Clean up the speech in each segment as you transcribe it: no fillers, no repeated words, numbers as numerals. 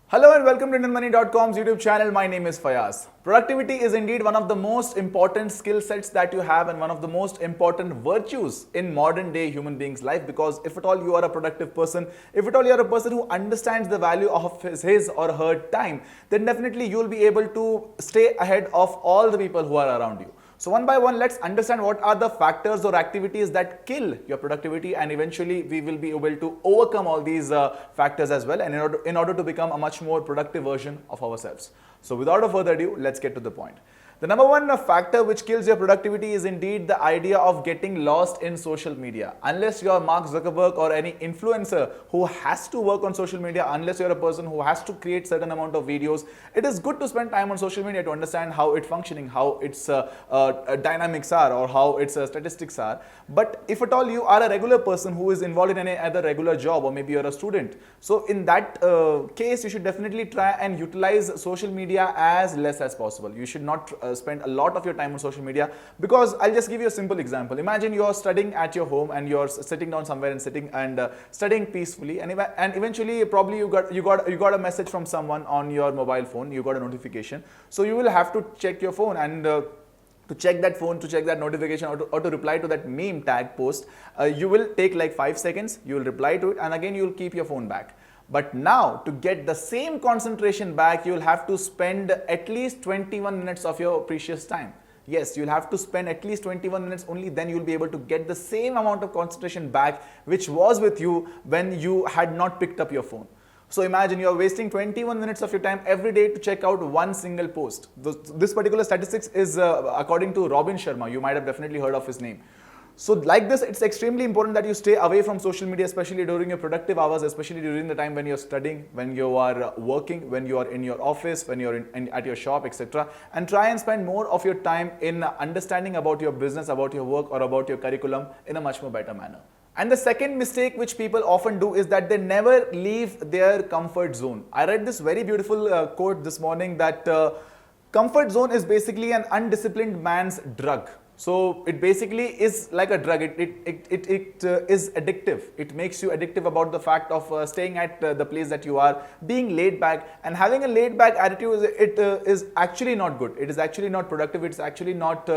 Hello and welcome to IndianMoney.com's YouTube channel. My name is Fayaz. Productivity is indeed one of the most important skill sets that you have and one of the most important virtues in modern day human beings' life, because if at all you are a productive person, if at all you are a person who understands the value of his or her time, then definitely you will be able to stay ahead of all the people who are around you. So one by one, let's understand what are the factors or activities that kill your productivity, and eventually we will be able to overcome all these factors as well, and in order to become a much more productive version of ourselves. So without a further ado, let's get to the point. The number one factor which kills your productivity is indeed the idea of getting lost in social media. Unless you are Mark Zuckerberg or any influencer who has to work on social media, unless you're a person who has to create certain amount of videos, it is good to spend time on social media to understand how it's functioning, how its dynamics are, or how its statistics are. But if at all you are a regular person who is involved in any other regular job, or maybe you're a student, so in that case you should definitely try and utilize social media as less as possible. You should not spend a lot of your time on social media, because I'll just give you a simple example. Imagine you're studying at your home and you're sitting down somewhere and sitting and studying peacefully, and eventually probably you got a message from someone on your mobile phone. You got a notification, so you will have to check your phone and to check that phone, to check that notification, or to reply to that meme tag post. You will take like 5 seconds, you will reply to it, and again you will keep your phone back. But now, to get the same concentration back, you will have to spend at least 21 minutes of your precious time. Yes, you'll have to spend at least 21 minutes, only then you'll be able to get the same amount of concentration back which was with you when you had not picked up your phone. So imagine you're wasting 21 minutes of your time every day to check out one single post. This particular statistics is according to Robin Sharma. You might have definitely heard of his name. So like this, it's extremely important that you stay away from social media, especially during your productive hours, especially during the time when you're studying, when you are working, when you are in your office, when you're at your shop, etc. And try and spend more of your time in understanding about your business, about your work, or about your curriculum in a much more better manner. And the second mistake which people often do is that they never leave their comfort zone. I read this very beautiful quote this morning that comfort zone is basically an undisciplined man's drug. So it basically is like a drug. It is addictive. It makes you addictive about the fact of staying at the place that you are, being laid back, and having a laid back attitude. It is actually not good. It is actually not productive. It's actually not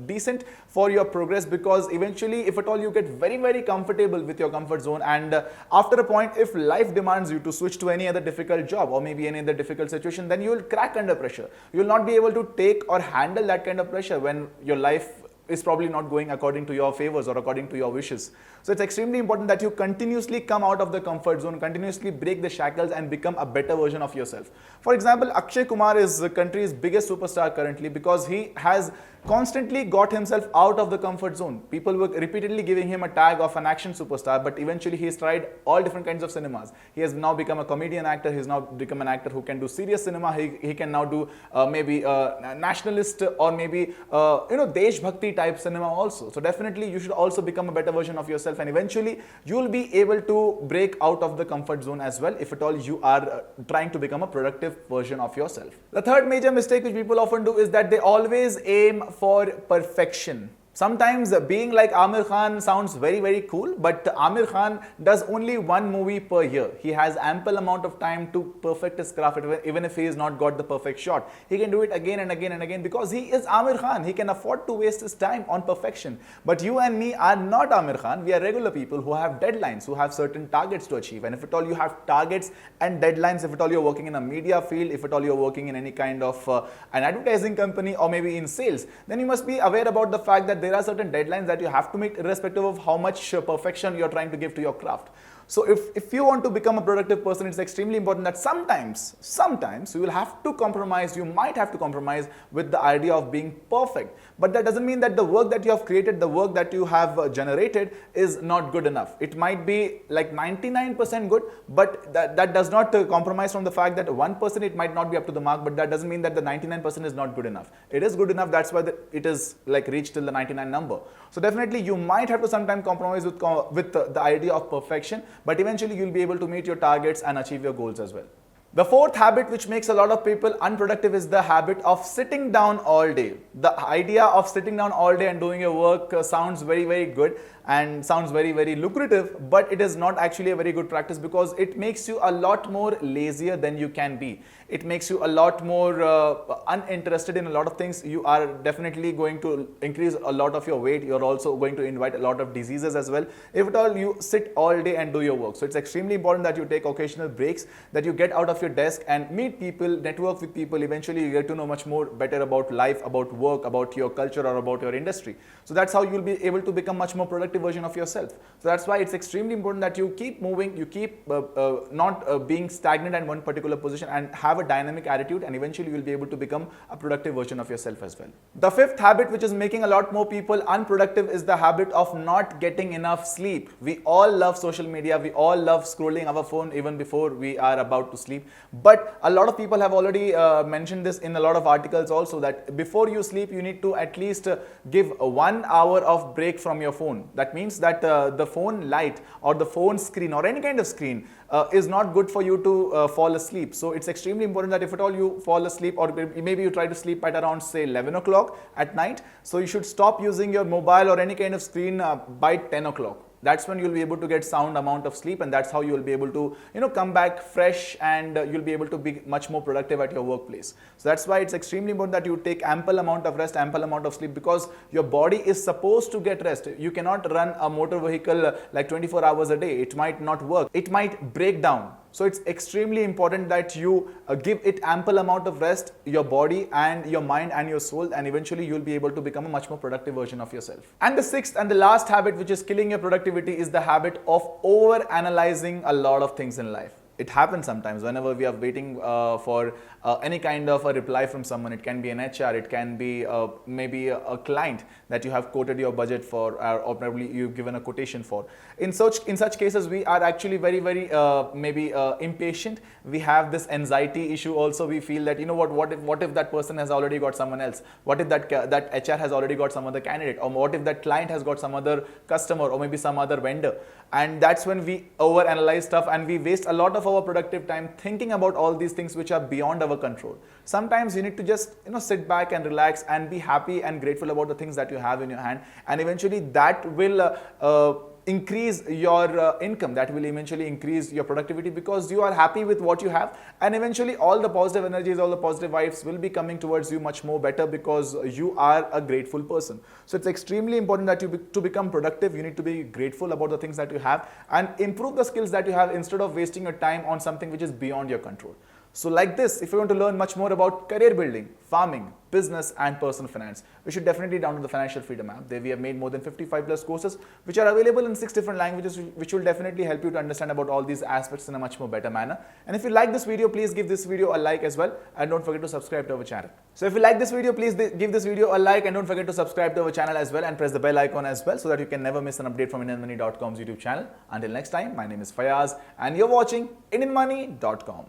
decent for your progress, because eventually, if at all you get very comfortable with your comfort zone, and after a point, if life demands you to switch to any other difficult job or maybe any other difficult situation, then you will crack under pressure. You will not be able to take or handle that kind of pressure when your life is probably not going according to your favors or according to your wishes. So it's extremely important that you continuously come out of the comfort zone, continuously break the shackles and become a better version of yourself. For example, Akshay Kumar is the country's biggest superstar currently because he has constantly got himself out of the comfort zone. People were repeatedly giving him a tag of an action superstar, but eventually he has tried all different kinds of cinemas. He has now become a comedian actor. He's now become an actor who can do serious cinema. He can now do maybe nationalist or maybe Desh Bhakti type cinema also. So definitely you should also become a better version of yourself, and eventually you will be able to break out of the comfort zone as well, if at all you are trying to become a productive version of yourself. The third major mistake which people often do is that they always aim for perfection. Sometimes being like Aamir Khan sounds very cool, but Aamir Khan does only one movie per year. He has ample amount of time to perfect his craft, even if he has not got the perfect shot. He can do it again and again and again because he is Aamir Khan. He can afford to waste his time on perfection. But you and me are not Aamir Khan. We are regular people who have deadlines, who have certain targets to achieve. And if at all you have targets and deadlines, if at all you're working in a media field, if at all you're working in any kind of an advertising company or maybe in sales, then you must be aware about the fact that there are certain deadlines that you have to meet irrespective of how much perfection you're trying to give to your craft. So if you want to become a productive person, it's extremely important that sometimes you will have to compromise, you might have to compromise with the idea of being perfect. But that doesn't mean that the work that you have created, the work that you have generated is not good enough. It might be like 99% good, but that does not compromise from the fact that 1% it might not be up to the mark, but that doesn't mean that the 99% is not good enough. It is good enough, that's why it is like reached till the 99 number. So definitely you might have to sometimes compromise with the idea of perfection, but eventually you'll be able to meet your targets and achieve your goals as well. The fourth habit which makes a lot of people unproductive is the habit of sitting down all day. The idea of sitting down all day and doing your work sounds very, very good and sounds very, very lucrative, but it is not actually a very good practice because it makes you a lot more lazier than you can be. It makes you a lot more uninterested in a lot of things. You are definitely going to increase a lot of your weight. You're also going to invite a lot of diseases as well. If at all you sit all day and do your work. So it's extremely important that you take occasional breaks, that you get out of your desk and meet people, network with people. Eventually you get to know much more better about life, about work, about your culture or about your industry. So that's how you'll be able to become much more productive version of yourself. So that's why it's extremely important that you keep moving, you keep not being stagnant at one particular position and have a dynamic attitude, and eventually you will be able to become a productive version of yourself as well. The fifth habit which is making a lot more people unproductive is the habit of not getting enough sleep. We all love social media, we all love scrolling our phone even before we are about to sleep, but a lot of people have already mentioned this in a lot of articles also, that before you sleep you need to at least give 1 hour of break from your phone. That means that the phone light or the phone screen or any kind of screen is not good for you to fall asleep. So it's extremely important that if at all you fall asleep, or maybe you try to sleep at around say 11 o'clock at night, so you should stop using your mobile or any kind of screen by 10 o'clock. That's when you'll be able to get sound amount of sleep, and that's how you'll be able to come back fresh, and you'll be able to be much more productive at your workplace. So that's why it's extremely important that you take ample amount of rest, ample amount of sleep, because your body is supposed to get rest. You cannot run a motor vehicle like 24 hours a day. It might not work. It might break down. So it's extremely important that you give it ample amount of rest, your body and your mind and your soul, and eventually you'll be able to become a much more productive version of yourself. And the sixth and the last habit which is killing your productivity is the habit of over-analyzing a lot of things in life. It happens sometimes whenever we are waiting for any kind of a reply from someone. It can be an HR, it can be maybe a client that you have quoted your budget for, or probably you've given a quotation for. In such cases, we are actually very, very maybe impatient. We have this anxiety issue also. We feel that, what if that person has already got someone else? What if that HR has already got some other candidate? Or what if that client has got some other customer or maybe some other vendor? And that's when we overanalyze stuff, and we waste a lot of our productive time thinking about all these things which are beyond our control. Sometimes you need to just sit back and relax and be happy and grateful about the things that you have in your hand, and eventually that will increase your income. That will eventually increase your productivity, because you are happy with what you have, and eventually all the positive energies, all the positive vibes will be coming towards you much more better, because you are a grateful person. So it's extremely important that to become productive, you need to be grateful about the things that you have and improve the skills that you have, instead of wasting your time on something which is beyond your control. So like this, if you want to learn much more about career building, farming, business and personal finance, we should definitely download the Financial Freedom app. There we have made more than 55 plus courses which are available in 6 different languages, which will definitely help you to understand about all these aspects in a much more better manner. And if you like this video, please give this video a like as well, and don't forget to subscribe to our channel. So if you like this video, please give this video a like, and don't forget to subscribe to our channel as well, and press the bell icon as well, so that you can never miss an update from IndianMoney.com's YouTube channel. Until next time, my name is Fayaz and you're watching IndianMoney.com.